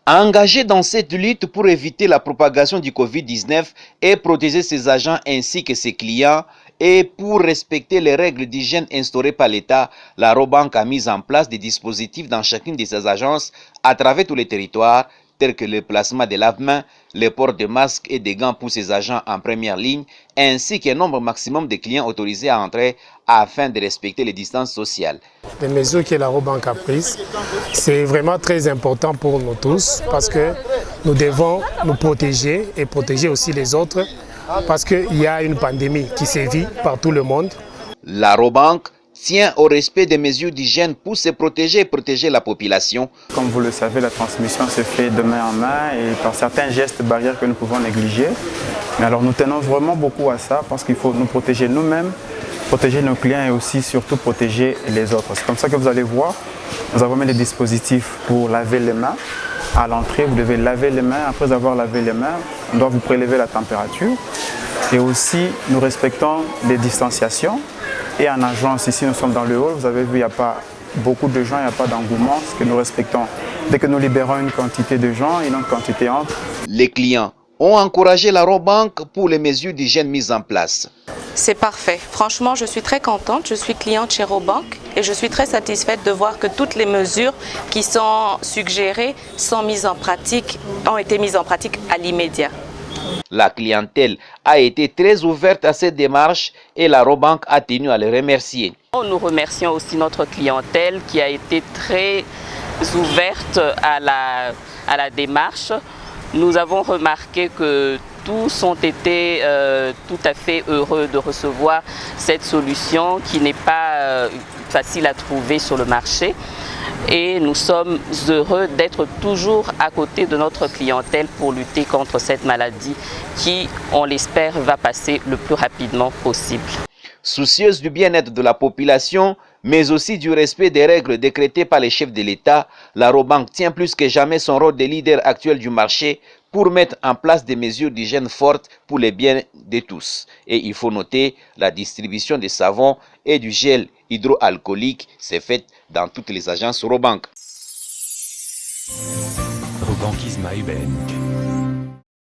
Engagé dans cette lutte pour éviter la propagation du Covid-19 et protéger ses agents ainsi que ses clients, et pour respecter les règles d'hygiène instaurées par l'État, la Robank a mis en place des dispositifs dans chacune de ses agences à travers tous les territoires, tels que le placement des lave-mains, le port de masques et des gants pour ses agents en première ligne, ainsi qu'un nombre maximum de clients autorisés à entrer afin de respecter les distances sociales. Les mesures que la Robank a prises, c'est vraiment très important pour nous tous parce que nous devons nous protéger et protéger aussi les autres parce qu'il y a une pandémie qui sévit par tout le monde. La Robank tient au respect des mesures d'hygiène pour se protéger et protéger la population. Comme vous le savez, la transmission se fait de main en main et par certains gestes barrières que nous pouvons négliger. Mais alors nous tenons vraiment beaucoup à ça parce qu'il faut nous protéger nous-mêmes, protéger nos clients et aussi surtout protéger les autres. C'est comme ça que vous allez voir, nous avons mis des dispositifs pour laver les mains. À l'entrée, vous devez laver les mains. Après avoir lavé les mains, on doit vous prélever la température. Et aussi, nous respectons les distanciations. Et en agence, ici nous sommes dans le hall, vous avez vu, il n'y a pas beaucoup de gens, il n'y a pas d'engouement, ce que nous respectons. Dès que nous libérons une quantité de gens, une autre quantité entre. Les clients ont encouragé la Robank pour les mesures d'hygiène mises en place. C'est parfait. Franchement, je suis très contente. Je suis cliente chez Robank et je suis très satisfaite de voir que toutes les mesures qui sont suggérées ont été mises en pratique à l'immédiat. La clientèle a été très ouverte à cette démarche et la Robank a tenu à les remercier. Nous remercions aussi notre clientèle qui a été très ouverte à la démarche. Nous avons remarqué que tous ont été tout à fait heureux de recevoir cette solution qui n'est pas facile à trouver sur le marché. Et nous sommes heureux d'être toujours à côté de notre clientèle pour lutter contre cette maladie qui, on l'espère, va passer le plus rapidement possible. Soucieuse du bien-être de la population, mais aussi du respect des règles décrétées par les chefs de l'État, la Robank tient plus que jamais son rôle de leader actuel du marché pour mettre en place des mesures d'hygiène fortes pour le bien de tous. Et il faut noter, la distribution des savons et du gel hydroalcoolique s'est faite dans toutes les agences Robank. Robank is my bank.